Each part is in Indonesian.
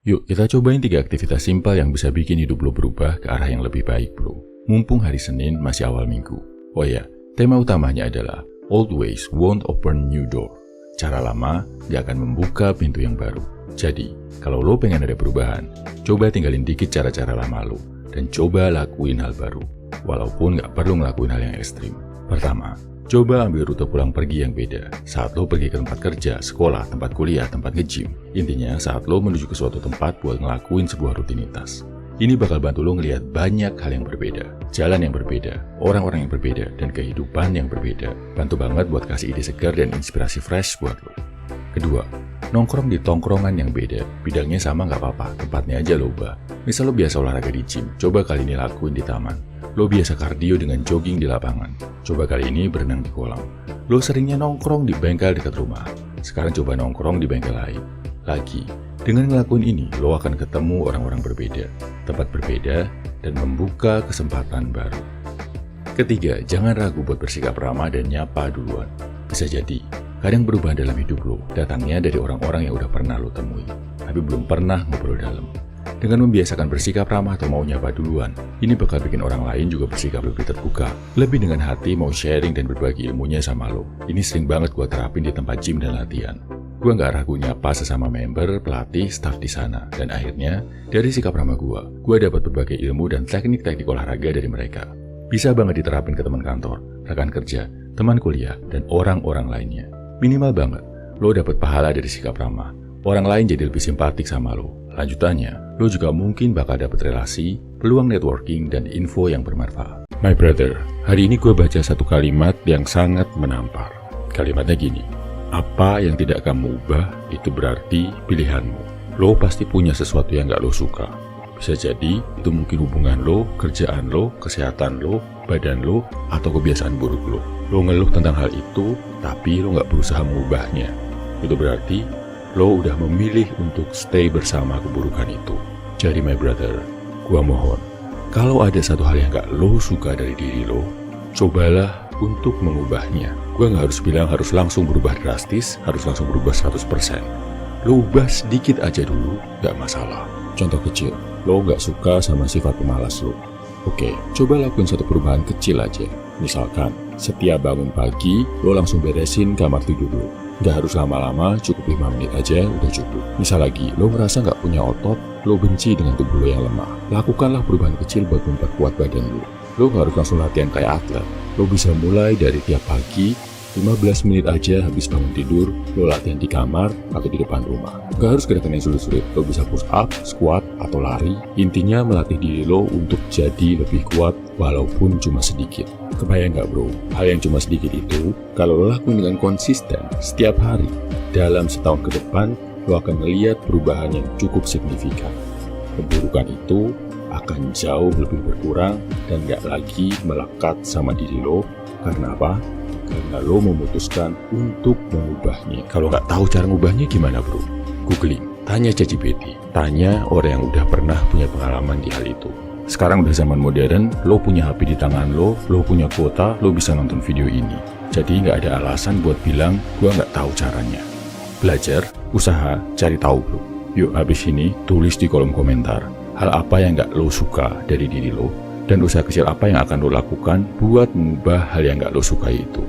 Yuk kita cobain 3 aktivitas simpel yang bisa bikin hidup lo berubah ke arah yang lebih baik bro. Mumpung hari Senin masih awal minggu. Oh ya, tema utamanya adalah Old ways won't open new door. Cara lama gak akan membuka pintu yang baru. Jadi, kalau lo pengen ada perubahan, coba tinggalin dikit cara-cara lama lo. Dan coba lakuin hal baru. Walaupun gak perlu ngelakuin hal yang ekstrim. Pertama, coba ambil rute pulang pergi yang beda. Saat lo pergi ke tempat kerja, sekolah, tempat kuliah, tempat nge-gym. Intinya saat lo menuju ke suatu tempat buat ngelakuin sebuah rutinitas. Ini bakal bantu lo ngelihat banyak hal yang berbeda, jalan yang berbeda, orang-orang yang berbeda, dan kehidupan yang berbeda. Bantu banget buat kasih ide segar dan inspirasi fresh buat lo. Kedua, nongkrong di tongkrongan yang beda. Bidangnya sama nggak apa-apa, tempatnya aja lo ubah. Misal lo biasa olahraga di gym, coba kali ini lakuin di taman. Lo biasa kardio dengan jogging di lapangan, coba kali ini berenang di kolam. Lo seringnya nongkrong di bengkel dekat rumah, sekarang coba nongkrong di bengkel lain. Lagi, dengan ngelakuin ini, lo akan ketemu orang-orang berbeda, tempat berbeda, dan membuka kesempatan baru. Ketiga, jangan ragu buat bersikap ramah dan nyapa duluan. Bisa jadi, kadang perubahan dalam hidup lo datangnya dari orang-orang yang udah pernah lo temui, tapi belum pernah ngobrol dalam. Dengan membiasakan bersikap ramah atau mau nyapa duluan, ini bakal bikin orang lain juga bersikap lebih terbuka, lebih dengan hati mau sharing dan berbagi ilmunya sama lo. Ini sering banget gue terapin di tempat gym dan latihan. Gue gak ragu nyapa sesama member, pelatih, staff di sana. Dan akhirnya, dari sikap ramah gue dapat berbagai ilmu dan teknik-teknik olahraga dari mereka. Bisa banget diterapin ke teman kantor, rekan kerja, teman kuliah, dan orang-orang lainnya. Minimal banget, lo dapat pahala dari sikap ramah. Orang lain jadi lebih simpatik sama lo. Lanjutannya, lo juga mungkin bakal dapat relasi, peluang networking, dan info yang bermanfaat. My brother, hari ini gue baca satu kalimat yang sangat menampar. Kalimatnya gini, apa yang tidak kamu ubah, itu berarti pilihanmu. Lo pasti punya sesuatu yang gak lo suka. Bisa jadi, itu mungkin hubungan lo, kerjaan lo, kesehatan lo, badan lo, atau kebiasaan buruk lo. Lo ngeluh tentang hal itu, tapi lo gak berusaha mengubahnya. Itu berarti, lo udah memilih untuk stay bersama keburukan itu. Jadi my brother, gua mohon, kalau ada satu hal yang gak lo suka dari diri lo, cobalah untuk mengubahnya. Gue gak harus bilang harus langsung berubah drastis, harus langsung berubah 100%. Lo ubah sedikit aja dulu, gak masalah. Contoh kecil, lo gak suka sama sifat pemalas lo. Oke, coba lakuin satu perubahan kecil aja. Misalkan, setiap bangun pagi, lo langsung beresin kamar tidur lo. Gak harus lama-lama, cukup 5 menit aja udah cukup. Misal lagi, lo merasa gak punya otot, lo benci dengan tubuh lo yang lemah. Lakukanlah perubahan kecil buat memperkuat badan lo. Lo gak harus langsung latihan kayak atlet. Lo bisa mulai dari tiap pagi, 15 menit aja habis bangun tidur, lo latihan di kamar atau di depan rumah. Gak harus gerakan yang sulit-sulit, lo bisa push up, squat, atau lari. Intinya melatih diri lo untuk jadi lebih kuat walaupun cuma sedikit. Kebayang gak bro, hal yang cuma sedikit itu, kalau lo lakuin dengan konsisten setiap hari, dalam setahun ke depan, lo akan melihat perubahan yang cukup signifikan. Keburukan itu akan jauh lebih berkurang dan gak lagi melekat sama diri lo. Karena apa? Karena lo memutuskan untuk mengubahnya. Kalau gak tahu cara mengubahnya gimana bro? Googling, tanya ChatGPT, tanya orang yang udah pernah punya pengalaman di hal itu. Sekarang udah zaman modern, lo punya HP di tangan lo punya kuota, lo bisa nonton video ini. Jadi gak ada alasan buat bilang gua gak tahu caranya. Belajar, usaha, cari tahu bro. Yuk habis ini tulis di kolom komentar hal apa yang gak lo suka dari diri lo, dan usaha kecil apa yang akan lo lakukan buat mengubah hal yang gak lo suka itu.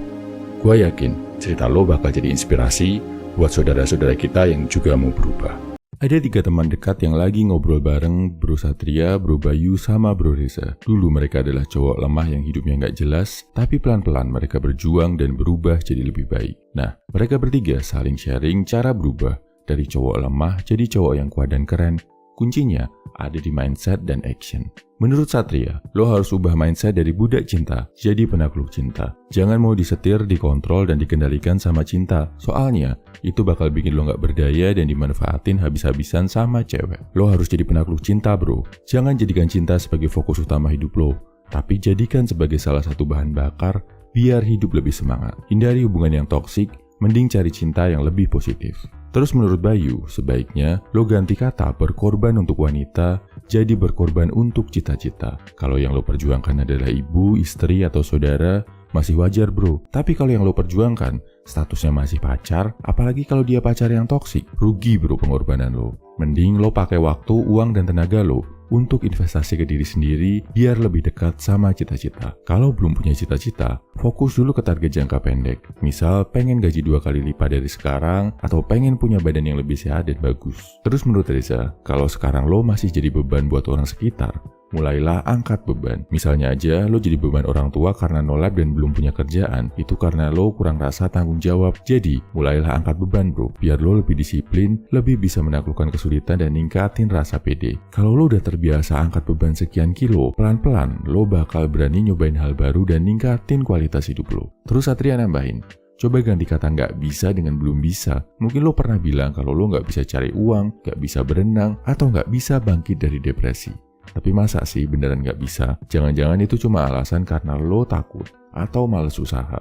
Gua yakin cerita lo bakal jadi inspirasi buat saudara-saudara kita yang juga mau berubah. Ada 3 teman dekat yang lagi ngobrol bareng Bro Satria, Bro Bayu, sama Bro Reza. Dulu mereka adalah cowok lemah yang hidupnya nggak jelas, tapi pelan-pelan mereka berjuang dan berubah jadi lebih baik. Nah, mereka bertiga saling sharing cara berubah dari cowok lemah jadi cowok yang kuat dan keren. Kuncinya ada di mindset dan action. Menurut Satria, lo harus ubah mindset dari budak cinta jadi penakluk cinta. Jangan mau disetir, dikontrol, dan dikendalikan sama cinta. Soalnya, itu bakal bikin lo gak berdaya dan dimanfaatin habis-habisan sama cewek. Lo harus jadi penakluk cinta bro. Jangan jadikan cinta sebagai fokus utama hidup lo, tapi jadikan sebagai salah satu bahan bakar biar hidup lebih semangat. Hindari hubungan yang toksik, mending cari cinta yang lebih positif. Terus menurut Bayu, sebaiknya lo ganti kata berkorban untuk wanita jadi berkorban untuk cita-cita. Kalau yang lo perjuangkan adalah ibu, istri, atau saudara, masih wajar bro. Tapi kalau yang lo perjuangkan statusnya masih pacar, apalagi kalau dia pacar yang toksik, rugi bro pengorbanan lo. Mending lo pakai waktu, uang, dan tenaga lo untuk investasi ke diri sendiri biar lebih dekat sama cita-cita. Kalau belum punya cita-cita, fokus dulu ke target jangka pendek. Misal pengen gaji 2 kali lipat dari sekarang atau pengen punya badan yang lebih sehat dan bagus. Terus menurut Reza, kalau sekarang lo masih jadi beban buat orang sekitar, mulailah angkat beban. Misalnya aja lo jadi beban orang tua karena no life dan belum punya kerjaan. Itu karena lo kurang rasa tanggung jawab. Jadi mulailah angkat beban bro, biar lo lebih disiplin, lebih bisa menaklukkan kesulitan dan ningkatin rasa pede. Kalau lo udah terbiasa angkat beban sekian kilo, pelan-pelan lo bakal berani nyobain hal baru dan ningkatin kualitas hidup lo. Terus Satria nambahin, coba ganti kata nggak bisa dengan belum bisa. Mungkin lo pernah bilang kalau lo nggak bisa cari uang, nggak bisa berenang, atau nggak bisa bangkit dari depresi. Tapi masa sih beneran nggak bisa? Jangan-jangan itu cuma alasan karena lo takut atau males usaha.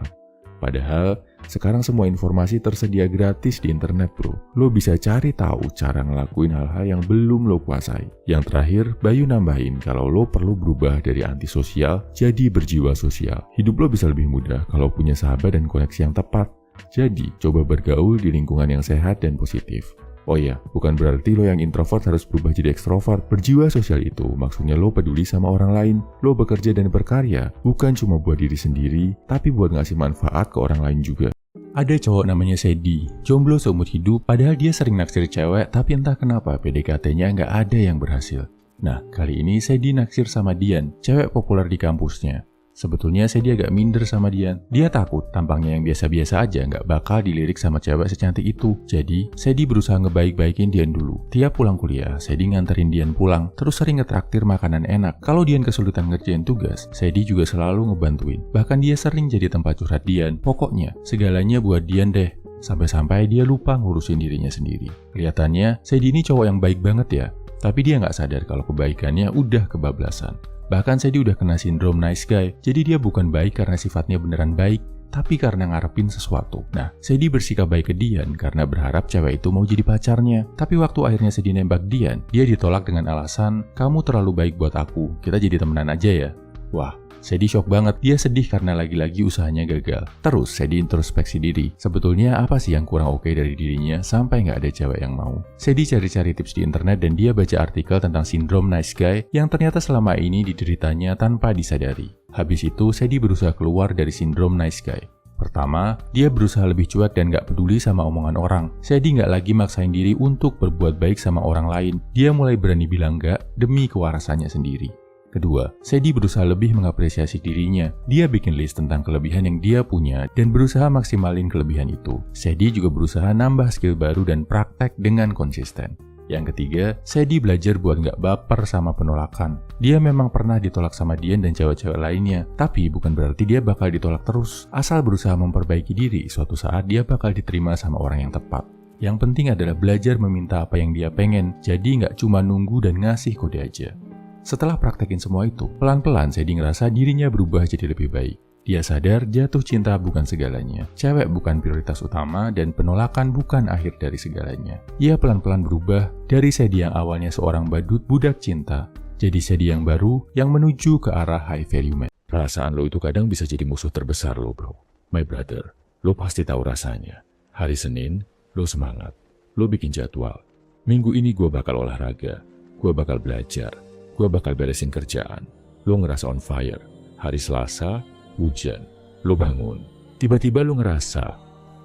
Padahal sekarang semua informasi tersedia gratis di internet bro. Lo bisa cari tahu cara ngelakuin hal-hal yang belum lo kuasai. Yang terakhir, Bayu nambahin kalau lo perlu berubah dari antisosial jadi berjiwa sosial. Hidup lo bisa lebih mudah kalau punya sahabat dan koneksi yang tepat. Jadi coba bergaul di lingkungan yang sehat dan positif. Oh iya, bukan berarti lo yang introvert harus berubah jadi ekstrovert. Berjiwa sosial itu maksudnya lo peduli sama orang lain. Lo bekerja dan berkarya, bukan cuma buat diri sendiri, tapi buat ngasih manfaat ke orang lain juga. Ada cowok namanya Sedi, jomblo seumur hidup, padahal dia sering naksir cewek, tapi entah kenapa PDKT-nya nggak ada yang berhasil. Nah, kali ini Sedi naksir sama Dian, cewek populer di kampusnya. Sebetulnya Sedi agak minder sama Dian. Dia takut tampangnya yang biasa-biasa aja nggak bakal dilirik sama cewek secantik itu. Jadi, Sedi berusaha ngebaik-baikin Dian dulu. Tiap pulang kuliah, Sedi nganterin Dian pulang, terus sering ngetraktir makanan enak. Kalau Dian kesulitan ngerjain tugas, Sedi juga selalu ngebantuin. Bahkan dia sering jadi tempat curhat Dian. Pokoknya, segalanya buat Dian deh. Sampai-sampai dia lupa ngurusin dirinya sendiri. Kelihatannya, Sedi ini cowok yang baik banget ya. Tapi dia nggak sadar kalau kebaikannya udah kebablasan. Bahkan Sedi udah kena sindrom nice guy, jadi dia bukan baik karena sifatnya beneran baik, tapi karena ngarepin sesuatu. Nah, Sedi bersikap baik ke Dian karena berharap cewek itu mau jadi pacarnya. Tapi waktu akhirnya Sedi nembak Dian, dia ditolak dengan alasan, kamu terlalu baik buat aku, kita jadi temenan aja ya. Wah, Sedi shock banget, dia sedih karena lagi-lagi usahanya gagal. Terus Sedi introspeksi diri, sebetulnya apa sih yang kurang oke dari dirinya sampai nggak ada cewek yang mau. Sedi cari-cari tips di internet dan dia baca artikel tentang sindrom nice guy yang ternyata selama ini dideritanya tanpa disadari. Habis itu Sedi berusaha keluar dari sindrom nice guy. Pertama, dia berusaha lebih cuek dan gak peduli sama omongan orang. Sedi gak lagi maksain diri untuk berbuat baik sama orang lain. Dia mulai berani bilang gak demi kewarasannya sendiri. Kedua, Sedi berusaha lebih mengapresiasi dirinya. Dia bikin list tentang kelebihan yang dia punya dan berusaha maksimalin kelebihan itu. Sedi juga berusaha nambah skill baru dan praktek dengan konsisten. Yang ketiga, Sedi belajar buat nggak baper sama penolakan. Dia memang pernah ditolak sama Dian dan cewek-cewek lainnya, tapi bukan berarti dia bakal ditolak terus. Asal berusaha memperbaiki diri, suatu saat dia bakal diterima sama orang yang tepat. Yang penting adalah belajar meminta apa yang dia pengen, jadi nggak cuma nunggu dan ngasih kode aja. Setelah praktekin semua itu, pelan-pelan Sedi ngerasa dirinya berubah jadi lebih baik. Dia sadar jatuh cinta bukan segalanya, cewek bukan prioritas utama, dan penolakan bukan akhir dari segalanya. Ia pelan-pelan berubah dari Sedi yang awalnya seorang badut budak cinta, jadi Sedi yang baru yang menuju ke arah high value man. Perasaan lo itu kadang bisa jadi musuh terbesar lo bro. My brother, lo pasti tahu rasanya. Hari Senin, lo semangat. Lo bikin jadwal. Minggu ini gue bakal olahraga. Gue bakal belajar. Gue bakal beresin kerjaan. Lo ngerasa on fire. Hari Selasa, hujan. Lo bangun. Tiba-tiba lo ngerasa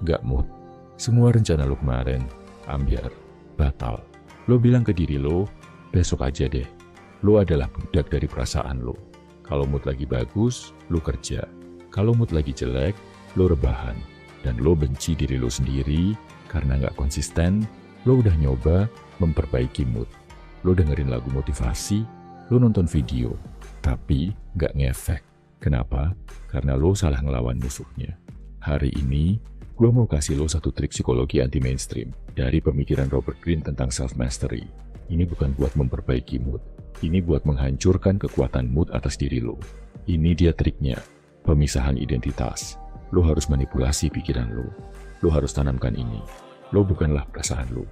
gak mood. Semua rencana lo kemarin ambiar, batal. Lo bilang ke diri lo, besok aja deh. Lo adalah budak dari perasaan lo. Kalau mood lagi bagus, lo kerja. Kalau mood lagi jelek, lo rebahan. Dan lo benci diri lo sendiri karena gak konsisten. Lo udah nyoba memperbaiki mood. Lo dengerin lagu motivasi, lo nonton video, tapi gak ngefek. Kenapa? Karena lo salah ngelawan musuhnya. Hari ini, gue mau kasih lo satu trik psikologi anti-mainstream dari pemikiran Robert Greene tentang self-mastery. Ini bukan buat memperbaiki mood. Ini buat menghancurkan kekuatan mood atas diri lo. Ini dia triknya, pemisahan identitas. Lo harus manipulasi pikiran lo. Lo harus tanamkan ini. Lo bukanlah perasaan lo.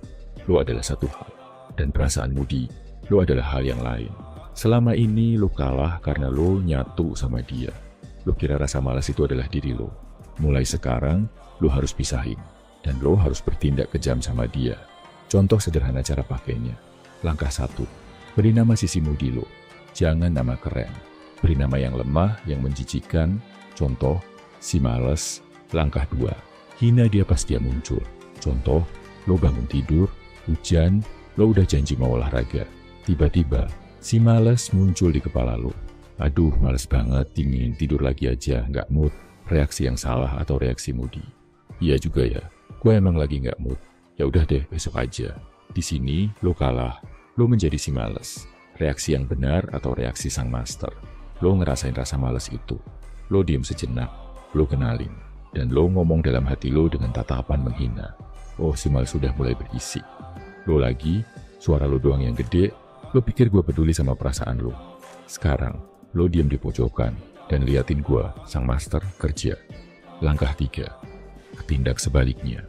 Lo adalah satu hal. Dan perasaan Moody, lo adalah hal yang lain. Selama ini lo kalah karena lo nyatu sama dia. Lo kira rasa malas itu adalah diri lo. Mulai sekarang, lo harus pisahin. Dan lo harus bertindak kejam sama dia. Contoh sederhana cara pakainya. Langkah 1. Beri nama sisi mudi lo. Jangan nama keren. Beri nama yang lemah, yang menjijikan. Contoh, si males. Langkah 2. Hina dia pas dia muncul. Contoh, lo bangun tidur, hujan, lo udah janji mau olahraga. Tiba-tiba, si males muncul di kepala lo. Aduh, males banget, dingin, tidur lagi aja, nggak mood. Reaksi yang salah atau reaksi mudi. Iya juga ya, gue emang lagi nggak mood. Ya udah deh, besok aja. Di sini, lo kalah. Lo menjadi si males. Reaksi yang benar atau reaksi sang master. Lo ngerasain rasa males itu. Lo diem sejenak. Lo kenalin. Dan lo ngomong dalam hati lo dengan tatapan menghina. Oh, si males sudah mulai berisik. Lo lagi, suara lo doang yang gede. Lo pikir gue peduli sama perasaan lo. Sekarang, lo diem di pojokan dan liatin gue, sang master, kerja. Langkah 3. Ketindak sebaliknya.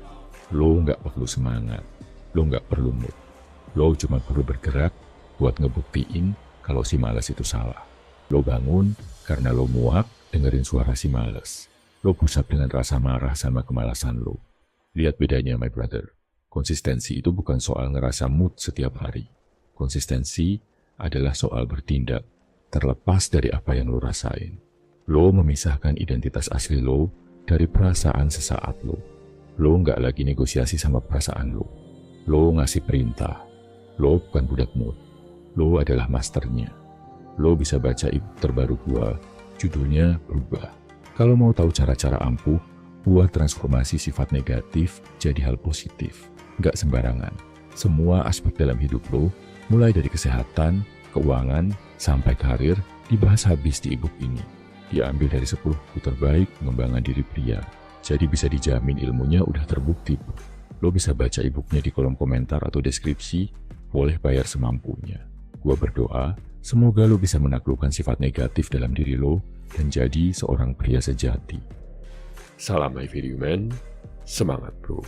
Lo nggak perlu semangat, lo nggak perlu mood. Lo cuma perlu bergerak buat ngebuktiin kalau si malas itu salah. Lo bangun karena lo muak dengerin suara si malas. Lo pusat dengan rasa marah sama kemalasan lo. Lihat bedanya, my brother. Konsistensi itu bukan soal ngerasa mood setiap hari. Konsistensi adalah soal bertindak, terlepas dari apa yang lo rasain. Lo memisahkan identitas asli lo dari perasaan sesaat lo. Lo nggak lagi negosiasi sama perasaan lo. Lo ngasih perintah. Lo bukan budak mood. Lo adalah masternya. Lo bisa baca ebook terbaru gua, judulnya Berubah. Kalau mau tahu cara-cara ampuh, buat transformasi sifat negatif jadi hal positif. Nggak sembarangan. Semua aspek dalam hidup lo, mulai dari kesehatan, keuangan, sampai karir, dibahas habis di ebook ini. Diambil dari 10 buku terbaik pengembangan diri pria. Jadi bisa dijamin ilmunya udah terbukti. Lo bisa baca e-booknya di kolom komentar atau deskripsi, boleh bayar semampunya. Gua berdoa, semoga lo bisa menaklukkan sifat negatif dalam diri lo dan jadi seorang pria sejati. Salam My Value Man, semangat bro.